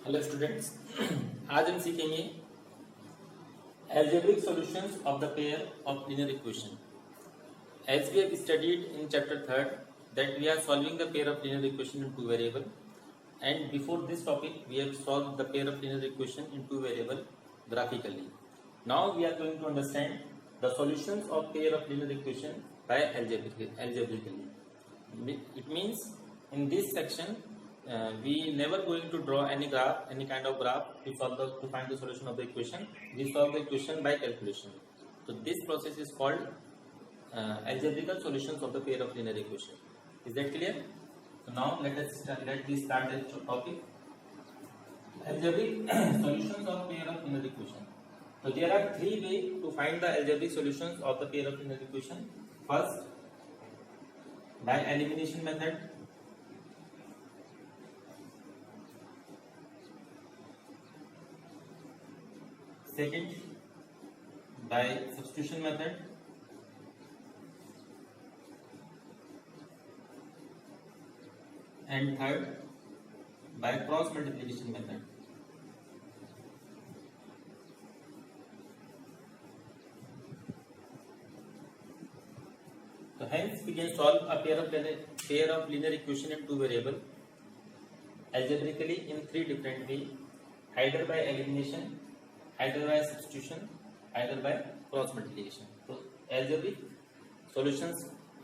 Hello students, आज हम सीखेंगे algebraic solutions of the pair of linear equation. As we have studied in chapter 3rd that we are solving the pair of linear equation in two variable, and before this topic we have solved the pair of linear equation in two variable graphically. Now we are going to understand the solutions of pair of linear equation by algebraically. It means in this section we never going to draw any kind of graph to find the solution of the equation. We solve the equation by calculation. So this process is called algebraical solutions of the pair of linear equation. Is that clear? So now let me start the topic. Algebraic solutions of pair of linear equation. So there are three ways to find the algebraic solutions of the pair of linear equation. First, by elimination method. Second, by substitution method. And third, by cross multiplication method. So hence we can solve a pair of linear equation in two variable algebraically in three different ways, either by elimination, either by substitution, either by cross multiplication. तो algebraic solutions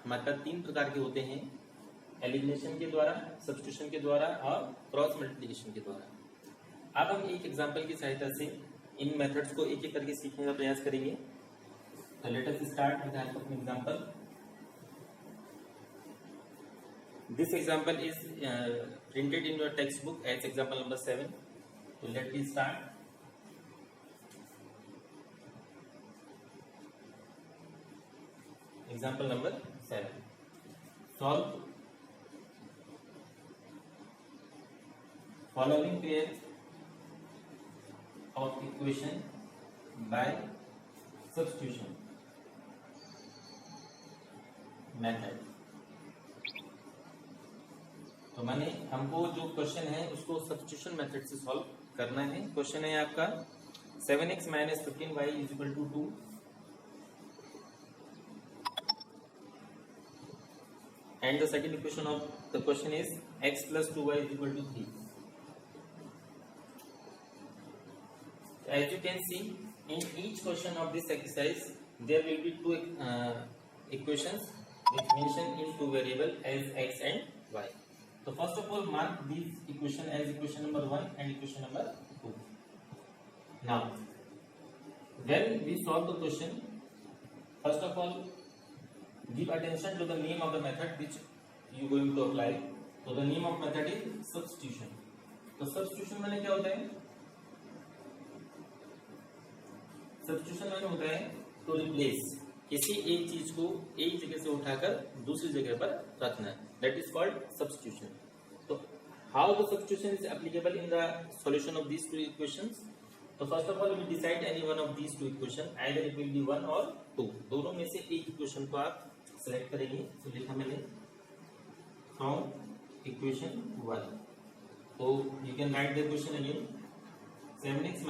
हमारे पास तीन प्रकार के होते हैं, elimination के द्वारा, substitution के द्वारा और क्रॉस मल्टीप्लिकेशन के द्वारा। अब हम एक एग्जांपल की सहायता से इन मेथड्स को एक एक करके सीखने का प्रयास करेंगे। तो let us start with help of an example. This example is printed in your textbook as example number 7. So let me start. Example number 7. Solve following pair of equation by substitution method. तो माने हमको जो question है उसको substitution method से solve करना है। Question है आपका 7x - 15y = 2 and the second equation of the question is x + 2y = 3. As you can see, in each question of this exercise there will be two equations which mention in two variable as x and y. So first of all, mark these equation as equation number 1 and equation number 2. Now, when we solve the question, first of all, give attention to the name of the method which you going to apply. So the name of method is substitution. तो substitution माने क्या होता है? Substitution माने होता है to replace किसी एक चीज को एक जगह से उठाकर दूसरी जगह पर रखना, that is called substitution. So how the substitution is applicable in the solution of these two equations? So first of all, we decide any one of these two equations, either it will be 1 or 2. दोनों में से एक equation को आप select करेंगे। तो लिखा मैंने from equation 1. So you can write the equation again, 7x -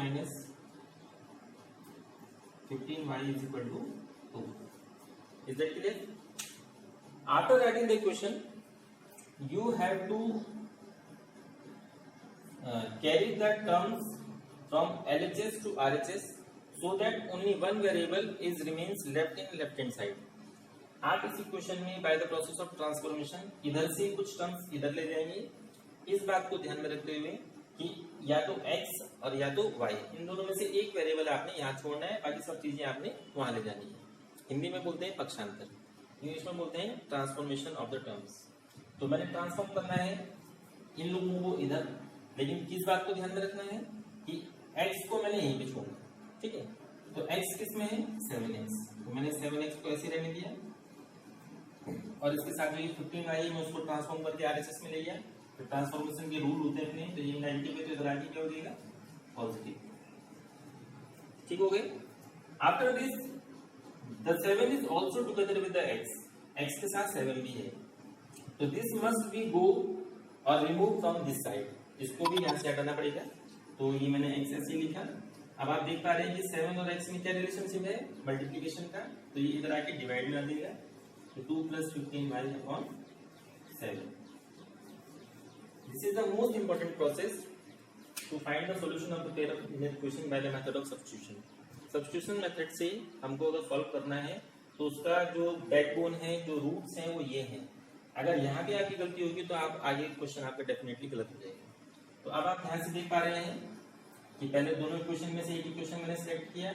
15y = 2. Is that clear? After writing the equation, you have to carry the terms from LHS to RHS so that only one variable is remains left in left hand side. आप इस equation में by the process of transformation इधर से कुछ terms इधर ले जाएंगे। इस बात को ध्यान में रखते हुए कि या तो x और या तो y, इन दोनों में से एक वेरिएबल आपने यहाँ छोड़ना है, बाकी सब चीजें आपने वहां ले जानी है। हिंदी में बोलते हैं पक्षांतर, इंग्लिश में बोलते हैं ट्रांसफॉर्मेशन ऑफ द टर्म्स। तो मैंने ट्रांसफॉर्म करना है इन लोगों को इधर, लेकिन किस बात को ध्यान में रखना है कि x को मैंने यहीं पे छोड़ना, ठीक है। तो x किस में है? 7x। तो मैंने 7x को ऐसे रहने दिया और इसके साथ जो 15y है मैं उसको ट्रांसफॉर्म करके RHS में ले गया। तो ट्रांसफॉर्मेशन के रूल होते हैं अपने, तो ये नेगेटिव है तो इधर आगे क्या हो जाएगा? पॉजिटिव। ठीक हो गए? After this the 7 is also together with the x के साथ 7 भी है, तो this must be go और रिमूव फ्रॉम दिस साइड, इसको भी यहाँ से हटाना पड़ेगा। तो ये मैंने x ऐसे लिखा। अब आप देख पा रहे हैं कि 7 और x में क्या रिलेशनशिप है, मल्टीप्लीकेशन का, तो ये इधर आके डिवाइड में आ देगा, तो 2 + 15y/7। This is the most important process to find the solution of the pair of image equation by the method of substitution. Substitution method से हमको अगर सॉल्व करना है तो उसका जो बैकबोन है, जो रूट्स हैं वो ये हैं। अगर यहाँ पे आपकी गलती होगी तो आप आगे क्वेश्चन आपका डेफिनेटली गलत हो जाएगा। तो अब आप ध्यान से देख पा रहे हैं कि पहले दोनों इक्वेशन में से एक इक्वेशन मैंने सिलेक्ट किया,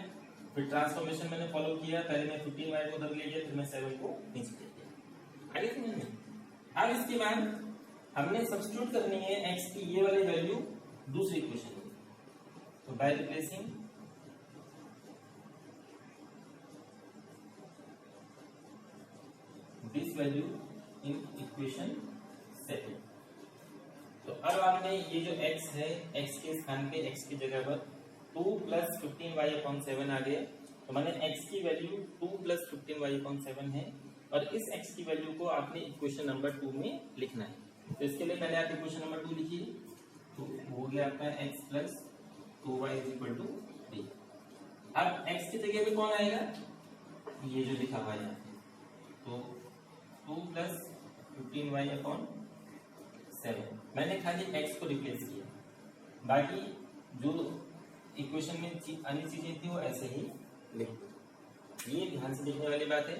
फिर ट्रांसफॉर्मेशन मैंने फॉलो किया। पहले मैं 15y को उधर ले गया, फिर मैं 7 को नीचे ले गया। आगे समझ में? अब इसके बाद हमने सब्स्टिट्यूट करनी है x की ये वाली वैल्यू दूसरी इक्वेशन में। तो by replacing this value in equation second. तो अब आपने ये जो x है, x के स्थान पे x की जगह पर 2 + 15y/7 आ गए। तो मैंने x की वैल्यू 2 + 15y/7 है और इस x की वैल्यू को आपने इक्वेशन नंबर 2 में लिखना है। तो इसके लिए पहले आप इक्वेशन नंबर 2 लिखिए। तो हो गया आपका x + 2y = 3। अब x की जगह पे कौन आएगा, ये जो लिखा हुआ है यहाँ पे, तो 2 + 15y/7 मैंने खाली x को रिप्लेस किया, बाकी जो इक्वेशन में अन्य चीजें थी वो ऐसे ही लिख दो। ये ध्यान से देखने वाली बात है।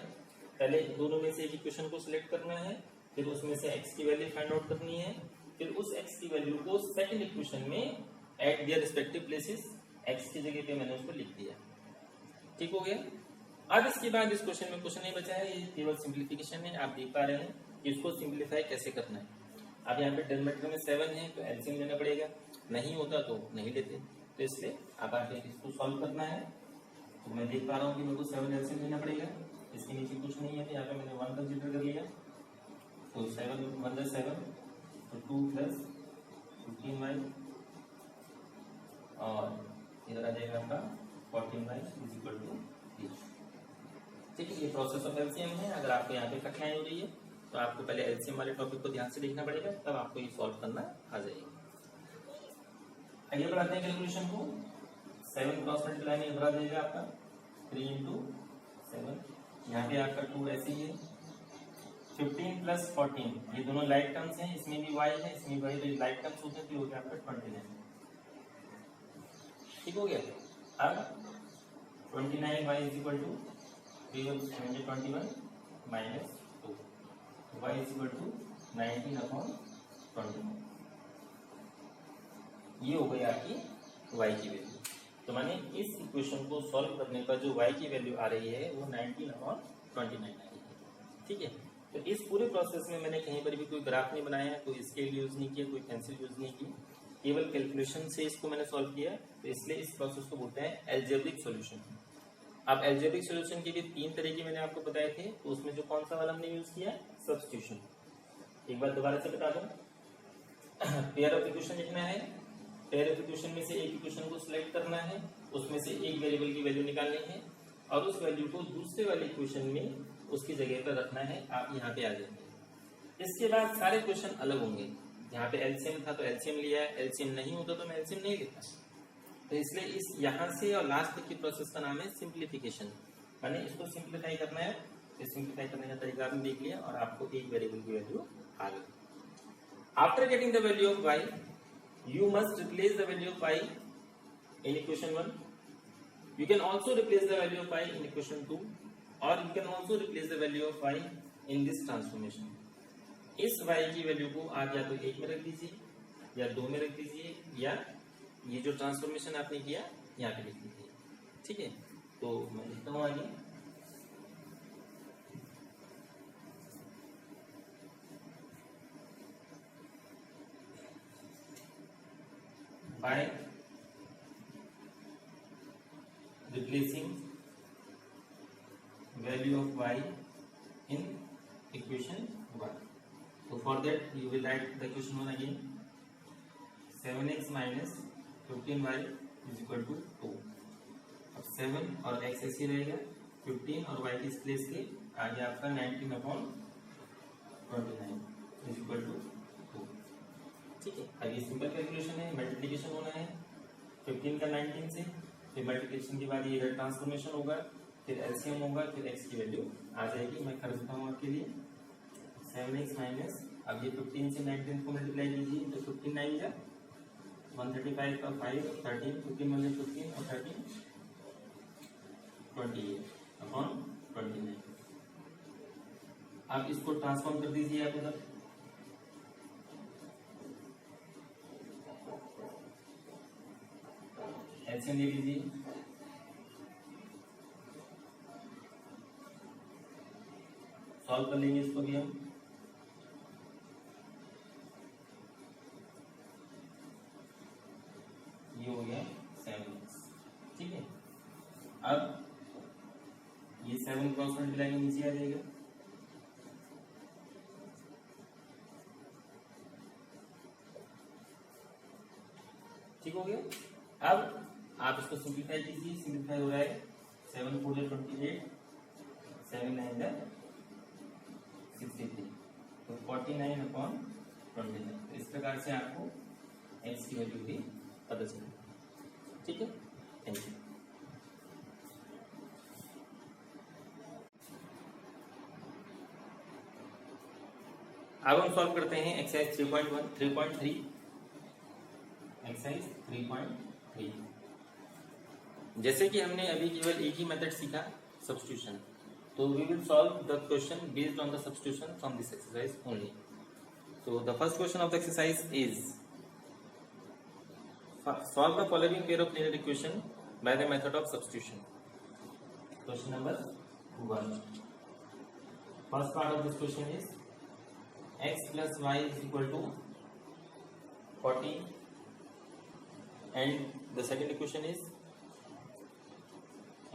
पहले दोनों में से एक इक्वेशन को सिलेक्ट करना है, फिर उसमें से x की वैल्यू फाइंड आउट करनी है, फिर उस x की वैल्यू को सेकंड इक्वेशन में eight their respective places x की जगह पे मैंने उसको लिख दिया। ठीक हो गया। अब इसके बाद इस क्वेश्चन में कुछ नहीं बचा है, ये केवल सिंप्लीफिकेशन है। आप देख पा रहे हैं कि इसको सिंप्लीफाई कैसे करना है। अब यहाँ पे डिनोमिनेटर में 7 है तो एलसीएम लेना पड़ेगा, नहीं होता तो नहीं लेते। तो इसलिए अब आगे इसको सॉल्व करना है। तो मैं देख पा रहा हूँ कि मेरे को 7 एलसीएम लेना पड़ेगा। इसके नीचे कुछ नहीं है, तो यहाँ पे मैंने 1 कंसीडर कर लिया। तो 7 1 + 7, तो 2 + 15y और इधर आ जाएगा आपका 14y = 3। ठीक है, ये प्रोसेस ऑफ एलसीएम है। अगर आपको यहाँ पे कठिनाई हो रही है तो आपको पहले एलसीएम वाले टॉपिक को ध्यान से देखना पड़ेगा, तब आपको ये सॉल्व करना आ जाएगा। आगे बढ़ाते हैं कैलकुलेशन को। 7 क्रॉस मल्टीप्लाई में बढ़ा देगा आपका 3 × 7। यहाँ पे आपका 2 ऐसे ही है। 15 + 14 ये दोनों लाइक टर्म्स हैं, इसमें भी y है, इसमें भी y, तो लाइक टर्म्स होते हैं, तो हो गया आपका 29। ठीक हो गया। अब 29y = 21 - 2, y = 19/21। ये हो गई आपकी y की वैल्यू। तो माने इस इक्वेशन को सॉल्व करने पर जो y की वैल्यू आ रही है वो 19/29 आ रही है। ठीक है। तो इस पूरे प्रोसेस में मैंने कहीं पर भी कोई ग्राफ नहीं बनाया, कोई स्केल यूज नहीं किया, कोई पेंसिल यूज नहीं की, केवल कैलकुलेशन से इसको मैंने सॉल्व किया। तो इसलिए इस प्रोसेस को बोलते हैं एल्जेब्रिक सॉल्यूशन। अब एल्जेब्रिक सॉल्यूशन के भी 3 तरीके मैंने आपको बताए थे। तो उसमें जो कौन सा वाला हमने यूज किया, सब्स्टिट्यूशन। एक बार दोबारा से बता दूं, पेयर ऑफ इक्वेशन लिखना है, पेयर ऑफ इक्वेशन में से एक इक्वेशन को सिलेक्ट करना है, उसमें से एक वेरिएबल की वैल्यू निकालनी है और उस वैल्यू को दूसरे वाले इक्वेशन में उसकी जगह पर रखना है। आप यहाँ पे आ जाएंगे। इसके बाद सारे क्वेश्चन अलग होंगे। यहाँ पे एलसीएम था तो एलसीएम लिया है, एलसीएम नहीं होता तो मैं एलसीएम नहीं लेता। तो इसलिए इस यहाँ से और लास्ट तक की प्रोसेस का नाम है सिंप्लीफिकेशन। मैंने इसको सिंप्लीफाई करना है। तो सिंप्लीफाई करने का तरीका आपने देख लिया और आपको एक वेरिएबल की वैल्यू आ गई। After getting the value of y, you must replace the value of y in equation 1. You can also replace the value of y in equation 2, or you can also replace the value of y in this transformation. इस y की value को आप या तो 1 में रख दीजिए या 2 में रख दीजिए, या ये जो ट्रांसफॉर्मेशन आपने किया यहाँ पे लिख दीजिए। ठीक है। तो मैं लिखता हूँ आगे, by replacing value of y in equation 1. So for that you will write the equation 1 again. 7x minus 15y is equal to 2. अब 7 और x ऐसे रहेगा, 15 और y की प्लेस के आगे आपका 19/29 is equal to 2. ठीक है। अब ये सिंपल कैलकुलेशन है, मल्टीप्लिकेशन होना है। 15 का 19 से, फिर मल्टीप्लिकेशन के बाद ये ट्रांसफॉर्मेशन होगा, फिर एलसीएम होगा, फिर x की वैल्यू आ जाएगी। मैं कर देता हूँ आपके लिए 7x माइनस, अब ये 15 से 19 को मल्टीप्लाई कीजिए तो 15 आएगा, 135 का 5, 13, 15 में 15 और 13 28 अपॉन 29। आप इसको ट्रांसफॉर्म कर दीजिए आप उधर, एलसीएम ले लीजिए, सॉल्व कर लेंगे इसको भी हम। ये हो गया 7x, ठीक है। अब ये 7 क्रॉस मल्टीप्लाई के नीचे आ जाएगा, ठीक हो गया। अब आप इसको सिंप्लीफाई कीजिए, सिंप्लीफाई हो रहा है 7 4 28, 7 9 63, तो 49 अपॉन 29। इस प्रकार से आपको x की वैल्यू भी पता चलेगी, ठीक है। Thank you. अब हम सॉल्व करते हैं एक्सरसाइज 3.1 3.3 एक्सरसाइज 3.3। जैसे कि हमने अभी केवल एक ही मेथड सीखा, सब्स्टिट्यूशन, तो we will solve the question based on the substitution from this exercise only. So the first question of the exercise is solve the following pair of linear equation by the method of substitution. Question number 1. First part of this question is x plus y is equal to 40 and the second equation is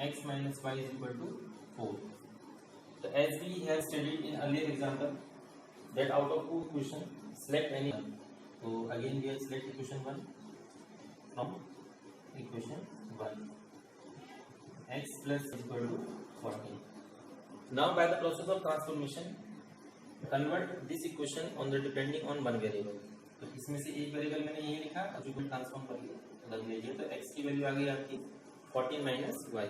x minus y is equal to 4. So as we have studied in earlier example that out of two equations select any one. So again we will select equation 1 from equation 1. X plus is equal to 40. Now by the process of transformation convert this equation on the depending on one variable. तो इसमें से एक variable मैंने ये लिखा और जो भी ट्रांसफॉर्म कर लिया रख लीजिए, तो x की वैल्यू आ गई आपकी 14 minus y.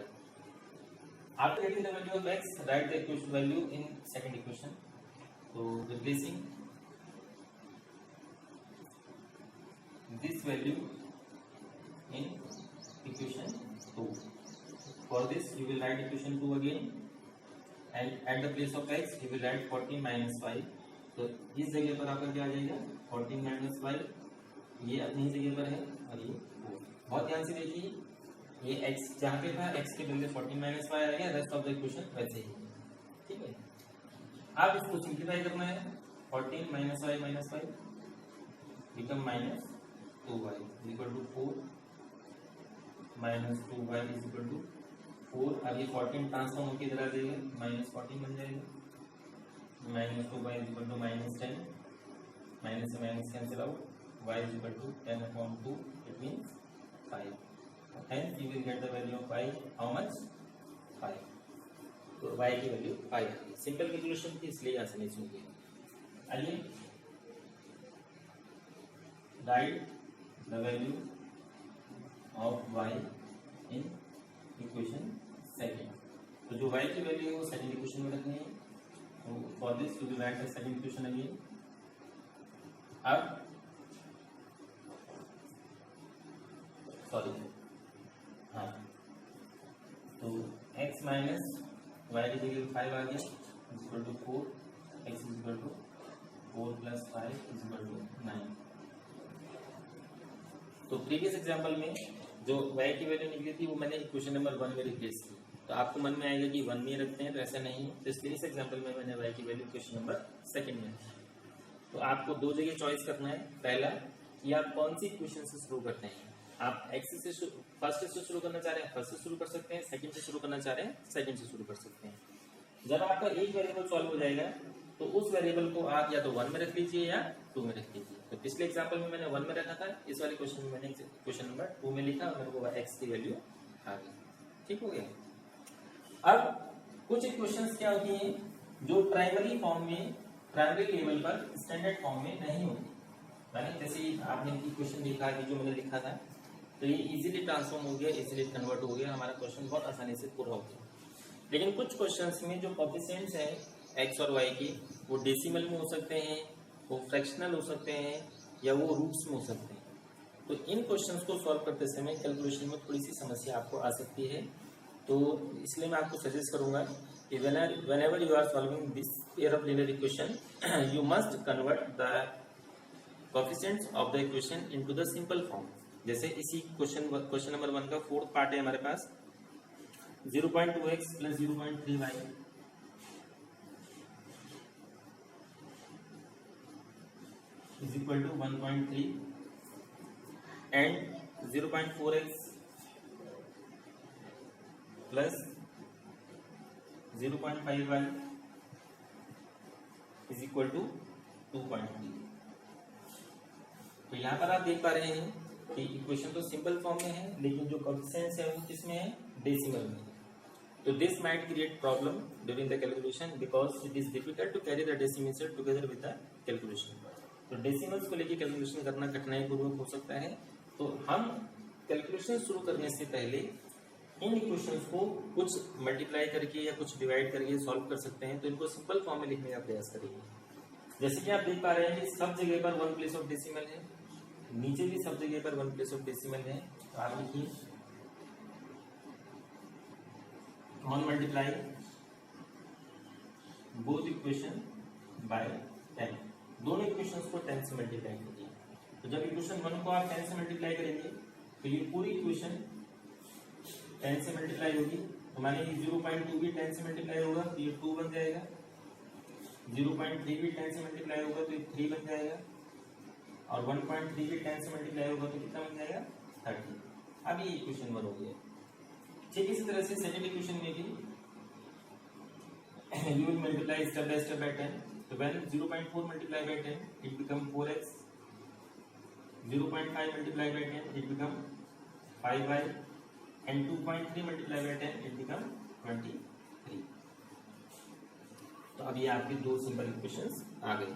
After getting the value of x, write the equation value in second equation. So replacing this value in equation 2. For this you will write equation 2 again and at the place of x you will write 14 minus y. तो इस जगह पर आपका क्या आ जाएगा 14 minus y, ये अपनी जगह पर है और ये 4। बहुत ध्यान से देखिए, ये x जहाँ पे था x के बदले 14 minus y आ गया, रेस्ट ऑफ द इक्वेशन वैसे ही, ठीक है। आप इसको सिंप्लीफाई करना है, 14 minus y minus 5 become minus 2y is equal to 4 minus 2y is equal to 4। अब ये 14 ट्रांसफॉर्म होकर इधर आ जाएगा, minus 14 बन जाएगा, minus 2y is equal to minus 10, minus से minus cancel out, y is equal to 10 upon 2, it means 5. Hence you will get the value of y how much 5. तो y की वैल्यू 5 आ गई। Simple calculation थी इसलिए आसानी से होगी। आइए right the value of y in equation second. तो जो y की वैल्यू है वो सेकंड इक्वेशन में रखनी है। तो for this you will write the second equation again. अब सॉरी हाँ, तो x माइनस y की जगह 5 आ गया equal to 4, x is equal to 4 plus 5 is equal to 9। तो प्रीवियस एग्जांपल में जो y की वैल्यू निकली थी वो मैंने इक्वेशन नंबर 1 में रिप्लेस की। तो आपको मन में आएगा कि 1 में रखते हैं, तो ऐसा नहीं है। तो इसलिए इस एग्जांपल में मैंने y की वैल्यू इक्वेशन नंबर 2 में। तो आपको दो जगह चॉइस करना है। पहला कि आप कौन सी इक्वेशन से शुरू करते हैं। आप x से फर्स्ट से शुरू करना चाह रहे हैं फर्स्ट से शुरू कर सकते हैं, सेकंड से शुरू करना चाह रहे हैं सेकंड से शुरू कर सकते हैं। जब आपका एक वेरिएबल सॉल्व हो जाएगा तो उस वेरिएबल को आप या तो 1 में रख लीजिए या 2 में रख लीजिए। तो पिछले एग्जांपल में मैंने 1 में रखा था, इस वाले क्वेश्चन में मैंने क्वेश्चन नंबर 2 में लिखा और मेरे को x की वैल्यू आ गई। ठीक हो गया। अब कुछ इक्वेशंस क्या होती हैं जो प्राइमरी फॉर्म में, प्राइमरी लेवल पर स्टैंडर्ड फॉर्म में नहीं होती। यानी जैसे आपने इक्वेशन लिखा कि जो मैंने लिखा था तो ये इजीली ट्रांसफॉर्म हो गया, इजीली कन्वर्ट हो गया, हमारा क्वेश्चन बहुत आसानी से पूरा हो गया। लेकिन कुछ क्वेश्चंस में जो कोएफिशिएंट्स हैं एक्स और वाई की, वो डेसिमल में हो सकते हैं, वो फ्रैक्शनल हो सकते हैं, या वो रूट्स में हो सकते हैं। तो इन क्वेश्चंस को सॉल्व करते समय कैलकुलेशन में थोड़ी सी समस्या आपको आ सकती है। तो इसलिए मैं आपको सजेस्ट करूंगा कि whenever you are solving this pair of linear equation you must convert the coefficients of the equation into the simple form। जैसे इसी क्वेश्चन नंबर 1 का फोर्थ पार्ट है हमारे पास 0.2x plus 0.3y is equal to 1.3 and 0.4x plus 0.5y is equal to 2.3। तो यहाँ पर आप देख पा रहे हैं कि इक्वेशन तो सिंपल फॉर्म में है, लेकिन जो कोएफिशिएंट्स है वो किसमें है, डेसिमल में। तो this might create problem during the calculation because it is difficult to carry the decimals together with the calculation. तो डेसिमल्स को लेकर कैलकुलेशन करना कठिनाई पूर्वक हो सकता है। तो हम कैलकुलेशन शुरू करने से पहले इन इक्वेशंस को कुछ मल्टीप्लाई करके या कुछ डिवाइड करके सॉल्व कर सकते हैं। तो इनको सिंपल फॉर्म में लिखने का प्रयास करेंगे। जैसे कि आप देख पा रहे हैं कि सब जगह पर 1 प्लेस ऑफ डेसिमल है, नीचे भी सब जगह पर 1 प्लेस ऑफ डेसिमल है। तो आप लिखिए 1 मल्टीप्लाई बोथ इक्वेशन बाय 10। दोनों इक्वेशंस को 10 से मल्टीप्लाई कीजिए। तो जब इक्वेशन 1 को आप 10 से मल्टीप्लाई करेंगे तो ये पूरी इक्वेशन 10 से मल्टीप्लाई होगी। तो माने 0.2 भी 10 से मल्टीप्लाई होगा तो ये 2 बन जाएगा, 0.3 भी 10 से मल्टीप्लाई होगा तो ये 3 बन जाएगा, और 1.3 भी 10 से मल्टीप्लाई होगा तो कितना बन जाएगा, 30। अब ये इक्वेशन 1 हो गया। ठीक इसी तरह से सेकंड इक्वेशन में भी you will multiply step by step by 10। So when 0.4 multiplied by 10 it become 4x, 0.5 multiplied by 10 it become 5y, and 2.3 multiplied by 10 it become 23। तो अब ये आपके दो सिंपल इक्वेशंस आ गए।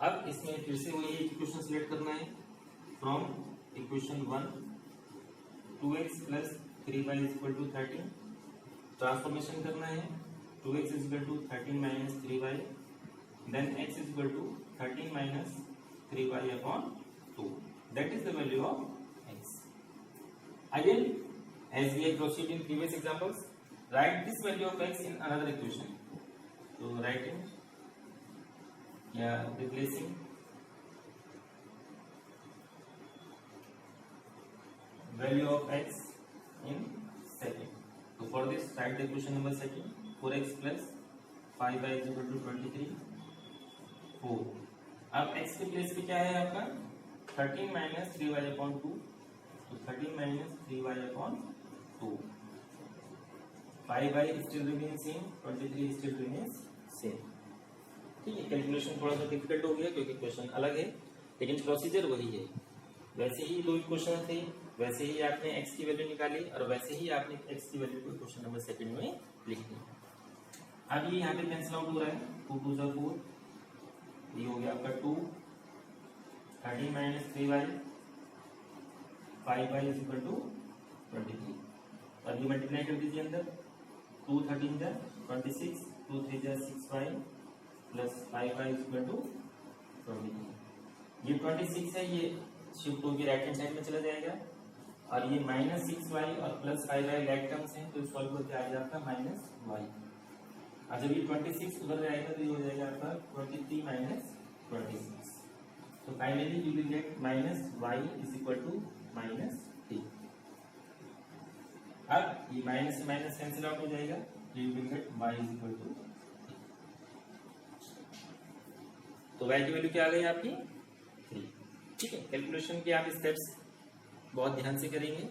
अब इसमें फिर से वही इक्वेशन सिलेक्ट करना है from equation 1 2x plus 3y is equal to 13। Transformation करना है 2x is equal to 13 minus 3y, then x is equal to 13 minus 3y upon 2। That is the value of x। Again, as we have proceeded in previous examples, write this value of x in another equation। So writing, replacing value of x in second। So for this, write the equation number second, 4x plus 5y is equal to 23 4। अब x के place पे क्या है आपका 13 minus 3y upon 2। तो 13 minus 3y upon 2, 5y still remains same, 23 still remains same। ठीक है, calculation थोड़ा सा डिफिकल्ट हो गया क्योंकि क्वेश्चन अलग है, लेकिन प्रोसीजर वही है। वैसे ही दो इक्वेशन थे, वैसे ही आपने x की वैल्यू निकाली और वैसे ही आपने x की वैल्यू को क्वेश्चन नंबर सेकंड में लिख दी। अब ये यहाँ पे कैंसिल आउट हो रहा है, 2 2 जा 4, ये हो गया आपका 2, 13 minus 3y, 5y is equal to 23। अब ये मल्टीप्लाई कर दीजिए अंदर, 2 13 जा 26, 2 3 जा 6y plus 5y is equal to 23। ये 26 है, ये शिफ्ट होकर राइट हैंड साइड में चला जाएगा, और ये माइनस 6y और प्लस 5y लाइक टर्म्स हैं, तो सॉल्व करके आ जाएगा माइनस y। और जब ये 26 उधर जाएगा तो ये हो जाएगा आपका 23 माइनस 26। तो finally you will get minus y is equal to minus 3। अब ये माइनस से माइनस कैंसिल आउट हो जाएगा, you will get y is equal to 3। तो y की वैल्यू क्या आ गई आपकी 3। ठीक है, कैलकुलेशन के आप स्टेप्स बहुत ध्यान से करेंगे,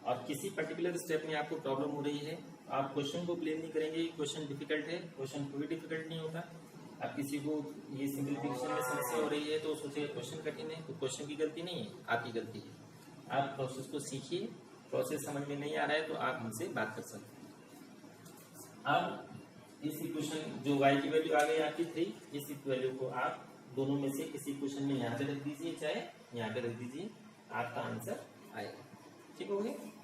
और किसी पर्टिकुलर स्टेप में आपको प्रॉब्लम हो रही है आप क्वेश्चन को ब्लेम नहीं करेंगे क्वेश्चन डिफिकल्ट है। क्वेश्चन कोई डिफिकल्ट नहीं होता। आप किसी को ये सिंप्लीफिकेशन में समस्या हो रही है तो सोचिए क्वेश्चन कठिन है, तो क्वेश्चन की गलती नहीं है, आपकी गलती है। आप प्रोसेस को सीखिए, प्रोसेस समझ में नहीं आ रहा है तो आप हमसे बात कर सकते हैं। अब इस इक्वेशन जो y की वैल्यू आ गई आपकी 3, इस वैल्यू को आप दोनों में से किसी क्वेश्चन में यहाँ पे रख दीजिए, चाहे यहाँ पे रख दीजिए, आपका आंसर आएगा। लिखोगे